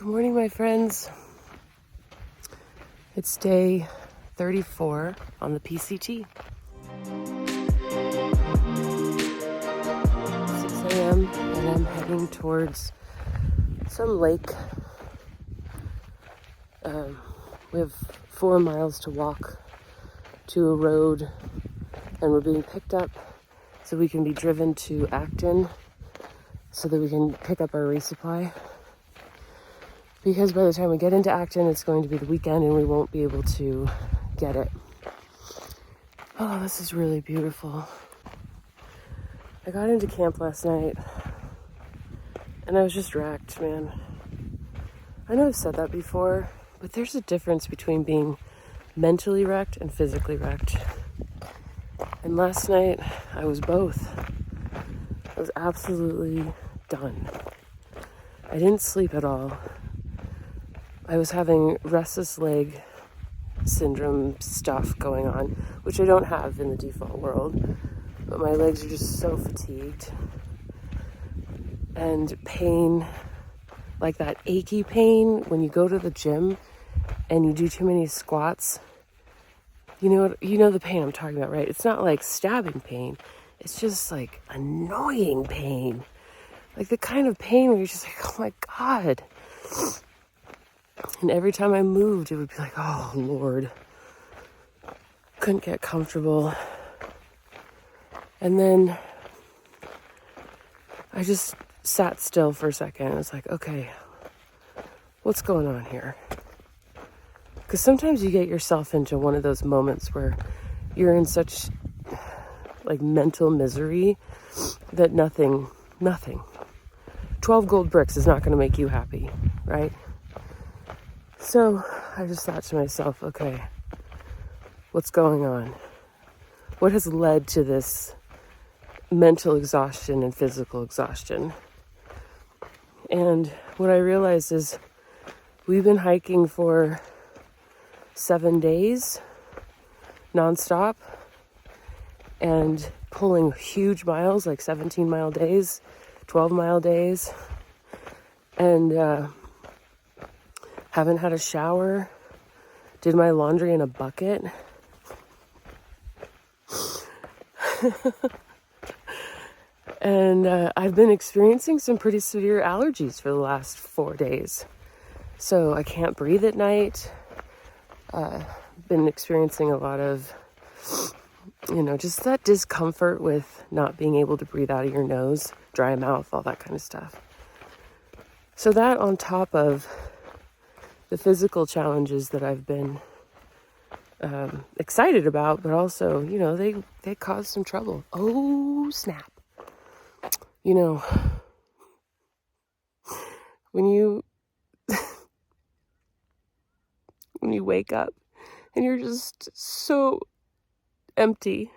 Good morning, my friends. It's day 34 on the PCT. 6 a.m. and I'm heading towards some lake. We have 4 miles to walk to a road, and we're being picked up so we can be driven to Acton so that we can pick up our resupply. Because by the time we get into Acton, it's going to be the weekend and we won't be able to get it. Oh, this is really beautiful. I got into camp last night and I was just wrecked, man. I know I've said that before, but there's a difference between being mentally wrecked and physically wrecked. And last night, I was both. I was absolutely done. I didn't sleep at all. I was having restless leg syndrome stuff going on, which I don't have in the default world, but my legs are just so fatigued. And pain, like that achy pain when you go to the gym and you do too many squats. You know the pain I'm talking about, right? It's not like stabbing pain. It's just like annoying pain. Like the kind of pain where you're just like, oh my God. And every time I moved, it would be like, oh, Lord. Couldn't get comfortable. And then I just sat still for a second. I was like, okay, what's going on here? Because sometimes you get yourself into one of those moments where you're in such like mental misery that nothing, 12 gold bricks is not going to make you happy, right? So I just thought to myself, okay, what's going on? What has led to this mental exhaustion and physical exhaustion? And what I realized is we've been hiking for 7 days nonstop and pulling huge miles, like 17-mile days, 12-mile days, and haven't had a shower, did my laundry in a bucket. And I've been experiencing some pretty severe allergies for the last 4 days. So I can't breathe at night. Been experiencing a lot of, just that discomfort with not being able to breathe out of your nose, dry mouth, all that kind of stuff. So that on top of the physical challenges that I've been excited about, but also, they cause some trouble. Oh, snap. When you when you wake up and you're just so empty,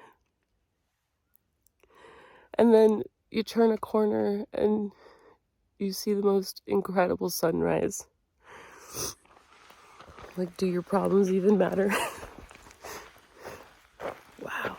and then you turn a corner and you see the most incredible sunrise. Like, do your problems even matter? Wow.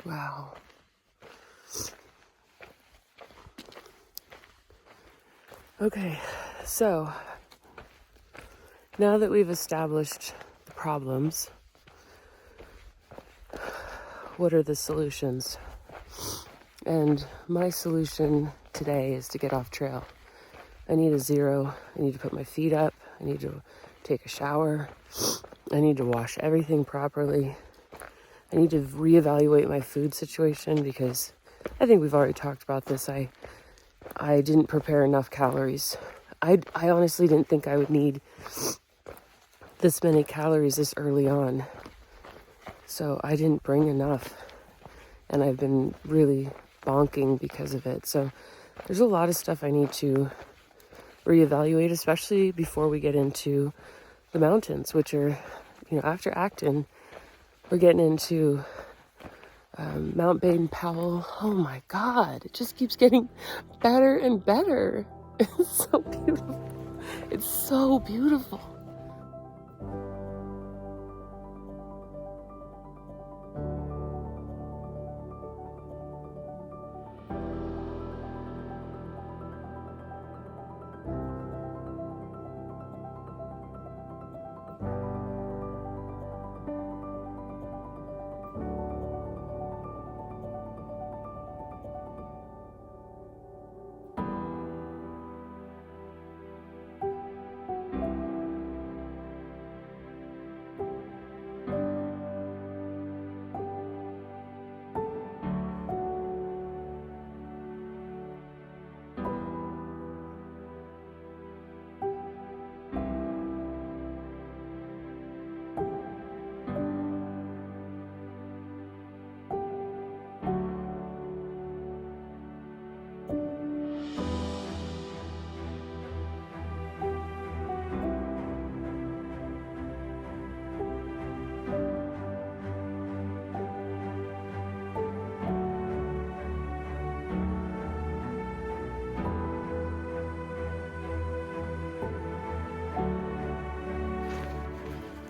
Wow. Okay, so now that we've established the problems, what are the solutions? And my solution today is to get off trail. I need a zero. I need to put my feet up. I need to take a shower. I need to wash everything properly. I need to reevaluate my food situation because I think we've already talked about this. I didn't prepare enough calories. I honestly didn't think I would need this many calories this early on. So I didn't bring enough. And I've been really bonking because of it. So there's a lot of stuff I need to reevaluate, especially before we get into the mountains, which are, after Acton, We're getting into Mount Baden-Powell. Oh my God, it just keeps getting better and better. It's so beautiful. It's so beautiful.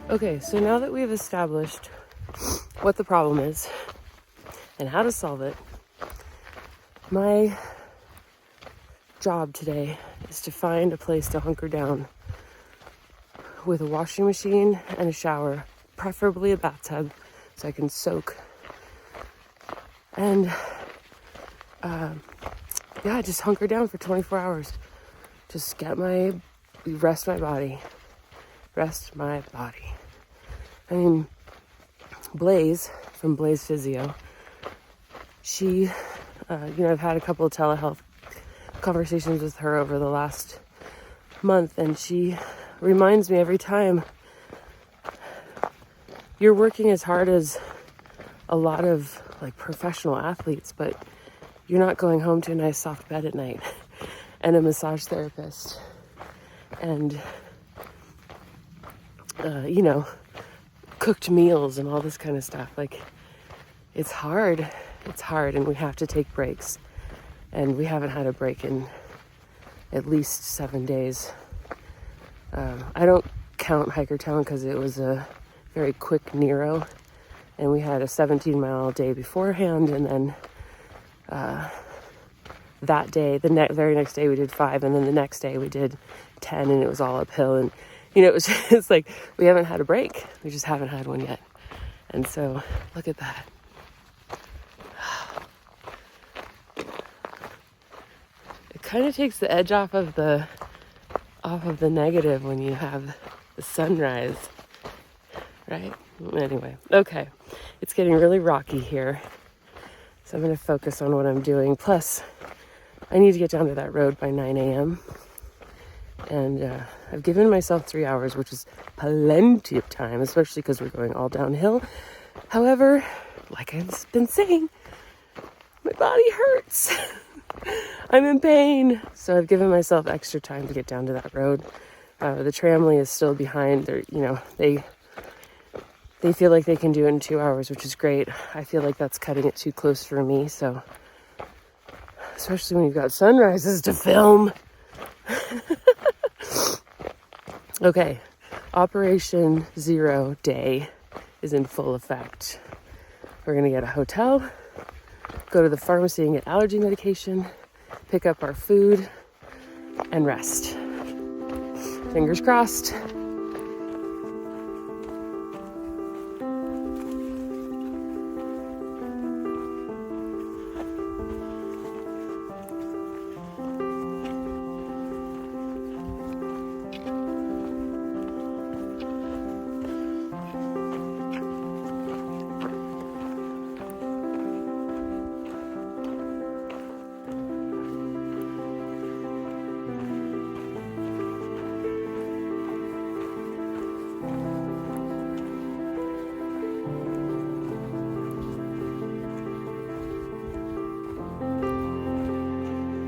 Okay, so now that we've established what the problem is and how to solve it, my job today is to find a place to hunker down with a washing machine and a shower, preferably a bathtub, so I can soak. And yeah, just hunker down for 24 hours. Just rest my body. Rest my body. I mean, Blaze from Blaze Physio, she, I've had a couple of telehealth conversations with her over the last month, and she reminds me every time, you're working as hard as a lot of like professional athletes, but you're not going home to a nice soft bed at night and a massage therapist and cooked meals and all this kind of stuff. Like, it's hard, and we have to take breaks, and we haven't had a break in at least 7 days. I don't count Hikertown because it was a very quick Nero, and we had a 17-mile day beforehand, and then that day, very next day we did 5, and then the next day we did 10, and it was all uphill. And it was just like, we haven't had a break. We just haven't had one yet. And so, look at that. It kind of takes the edge off of the negative when you have the sunrise, right? Anyway, okay. It's getting really rocky here, so I'm going to focus on what I'm doing. Plus, I need to get down to that road by 9 a.m. And I've given myself 3 hours, which is plenty of time, especially because we're going all downhill. However, like I've been saying, my body hurts. I'm in pain. So I've given myself extra time to get down to that road. The tramway is still behind. They feel like they can do it in 2 hours, which is great. I feel like that's cutting it too close for me. So, especially when you've got sunrises to film. Okay, Operation 0 Day is in full effect. We're gonna get a hotel, go to the pharmacy and get allergy medication, pick up our food, and rest. Fingers crossed.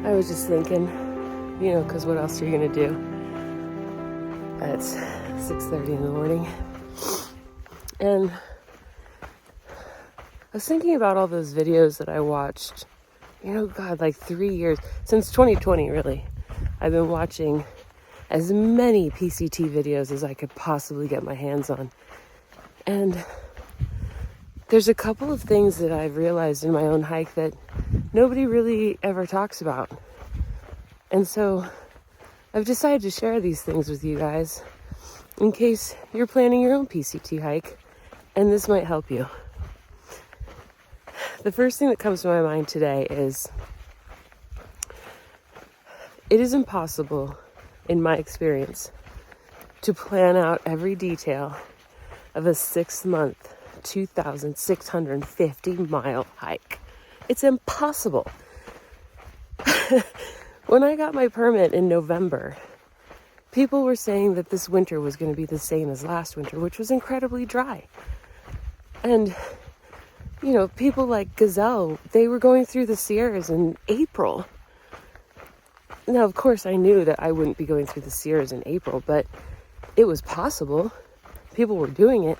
I was just thinking, because what else are you going to do? It's 6:30 in the morning. And I was thinking about all those videos that I watched, God, like 3 years, since 2020, really. I've been watching as many PCT videos as I could possibly get my hands on. And there's a couple of things that I've realized in my own hike that nobody really ever talks about. And so I've decided to share these things with you guys in case you're planning your own PCT hike, and this might help you. The first thing that comes to my mind today is it is impossible, in my experience, to plan out every detail of a 6-month, 2,650-mile hike. It's impossible. When I got my permit in November, people were saying that this winter was going to be the same as last winter, which was incredibly dry. And, people like Gazelle, they were going through the Sierras in April. Now, of course, I knew that I wouldn't be going through the Sierras in April, but it was possible. People were doing it.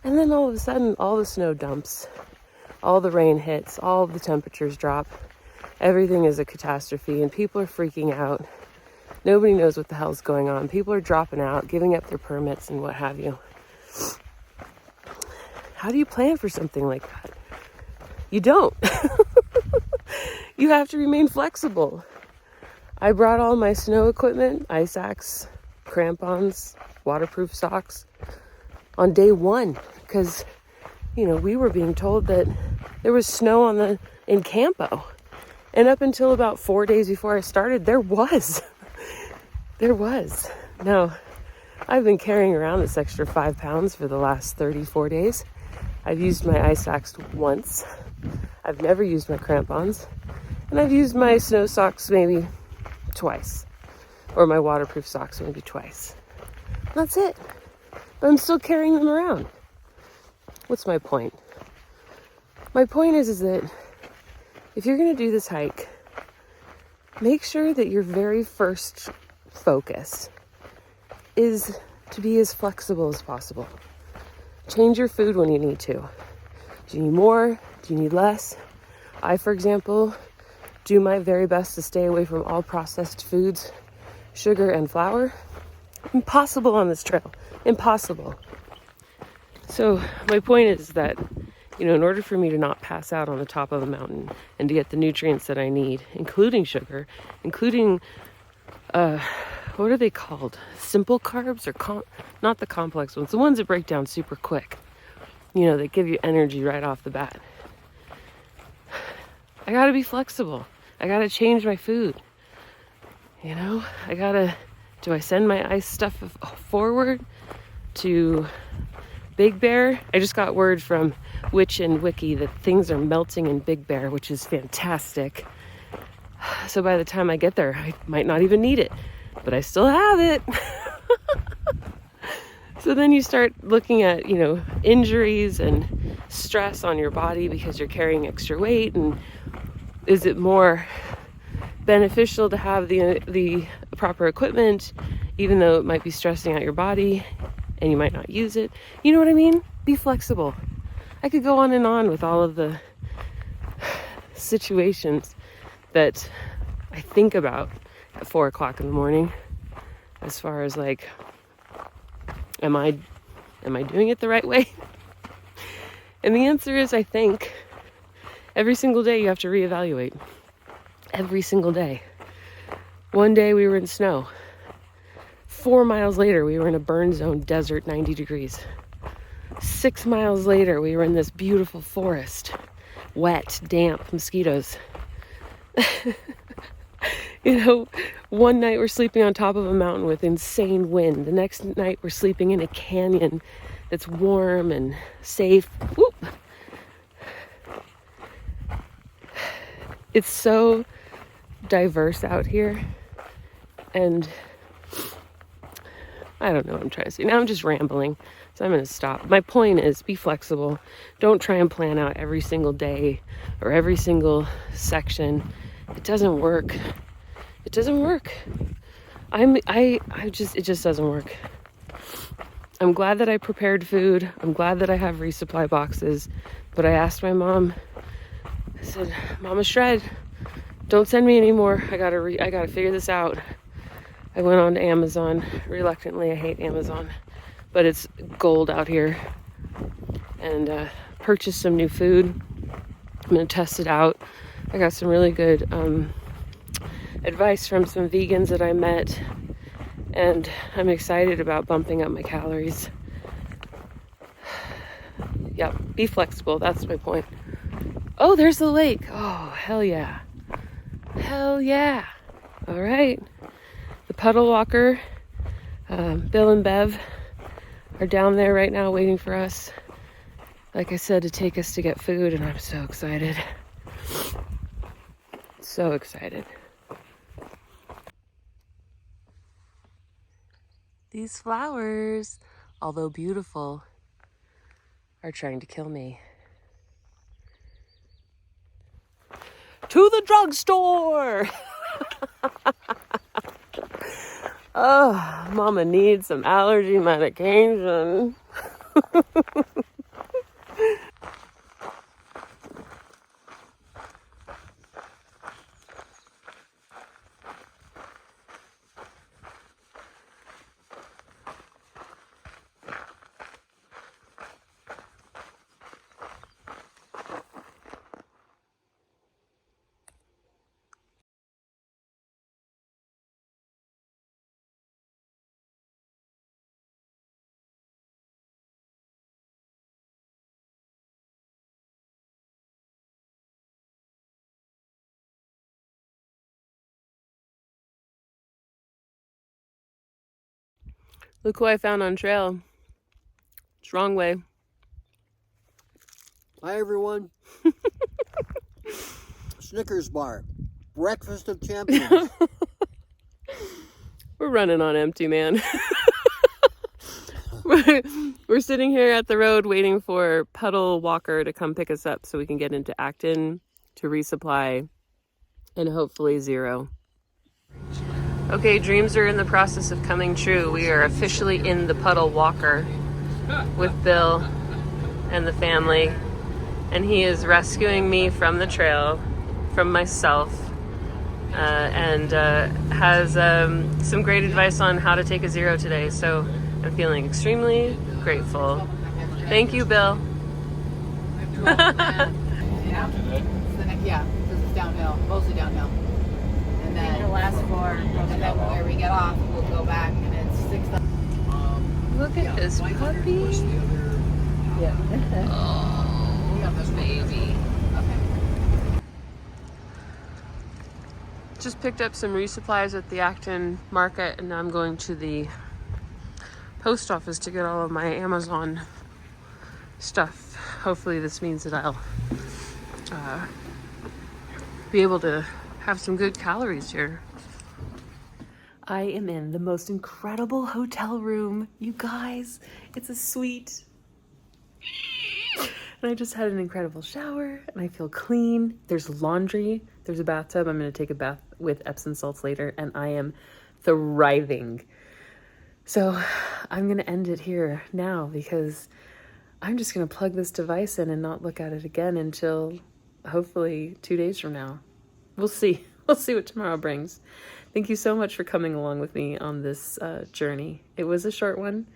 And then all of a sudden, all the snow dumps, all the rain hits, all the temperatures drop. Everything is a catastrophe, and people are freaking out. Nobody knows what the hell's going on. People are dropping out, giving up their permits and what have you. How do you plan for something like that? You don't. You have to remain flexible. I brought all my snow equipment, ice axe, crampons, waterproof socks on day one because, we were being told that there was snow in Campo. And up until about 4 days before I started, there was. There was. Now, I've been carrying around this extra 5 pounds for the last 34 days. I've used my ice axe once. I've never used my crampons. And I've used my snow socks maybe twice. Or my waterproof socks maybe twice. That's it. But I'm still carrying them around. What's my point? My point is that if you're going to do this hike, make sure that your very first focus is to be as flexible as possible. Change your food when you need to. Do you need more? Do you need less? I, for example, do my very best to stay away from all processed foods, sugar and flour. Impossible on this trail. Impossible. So my point is that, in order for me to not pass out on the top of a mountain and to get the nutrients that I need, including sugar, including, what are they called? Simple carbs or not the complex ones, the ones that break down super quick, that give you energy right off the bat. I gotta be flexible. I gotta change my food. Do I send my ice stuff forward to Big Bear? I just got word from Witch and Wiki that things are melting in Big Bear, which is fantastic. So by the time I get there, I might not even need it, but I still have it. So then you start looking at, injuries and stress on your body because you're carrying extra weight. And is it more beneficial to have the proper equipment, even though it might be stressing out your body and you might not use it? You know what I mean? Be flexible. I could go on and on with all of the situations that I think about at 4 o'clock in the morning, as far as like, am I doing it the right way? And the answer is, I think every single day you have to reevaluate. Every single day. One day we were in snow. 4 miles later we were in a burn zone desert, 90 degrees. 6 miles later we were in this beautiful forest, wet, damp, mosquitoes. One night we're sleeping on top of a mountain with insane wind. The next night we're sleeping in a canyon that's warm and safe. Whoop. It's so diverse out here, and I don't know what I'm trying to say. Now I'm just rambling, so I'm going to stop. My point is, be flexible. Don't try and plan out every single day or every single section. It doesn't work. It doesn't work. It just doesn't work. I'm glad that I prepared food. I'm glad that I have resupply boxes. But I asked my mom, I said, Mama Shred, don't send me anymore. I gotta figure this out. I went on to Amazon. Reluctantly, I hate Amazon, but it's gold out here. And purchased some new food. I'm gonna test it out. I got some really good advice from some vegans that I met, and I'm excited about bumping up my calories. Yep, be flexible, that's my point. Oh, there's the lake. Oh, hell yeah. Hell yeah. All right. The puddle walker, Bill and Bev are down there right now waiting for us, like I said, to take us to get food, and I'm so excited. So excited. These flowers, although beautiful, are trying to kill me. To the drugstore! Oh, Mama needs some allergy medication. Look who I found on trail. It's wrong way. Hi everyone. Snickers bar. Breakfast of champions. We're running on empty, man. We're sitting here at the road waiting for Puddle Walker to come pick us up so we can get into Acton to resupply and hopefully zero. Okay, dreams are in the process of coming true. We are officially in the Puddle Walker with Bill and the family, and he is rescuing me from the trail, from myself, and has some great advice on how to take a zero today. So I'm feeling extremely grateful. Thank you, Bill. Yeah, because it's downhill, mostly downhill. And then the last floor, and then where we get off, we'll go back, and it's 6. Look at this puppy. Yeah. Oh, baby. Okay. Just picked up some resupplies at the Acton market, and now I'm going to the post office to get all of my Amazon stuff. Hopefully this means that I'll be able to have some good calories here. I am in the most incredible hotel room, you guys. It's a suite. And I just had an incredible shower and I feel clean. There's laundry, there's a bathtub. I'm gonna take a bath with Epsom salts later, and I am thriving. So I'm gonna end it here now because I'm just gonna plug this device in and not look at it again until hopefully 2 days from now. We'll see. We'll see what tomorrow brings. Thank you so much for coming along with me on this journey. It was a short one,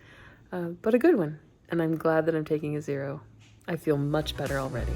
but a good one. And I'm glad that I'm taking a zero. I feel much better already.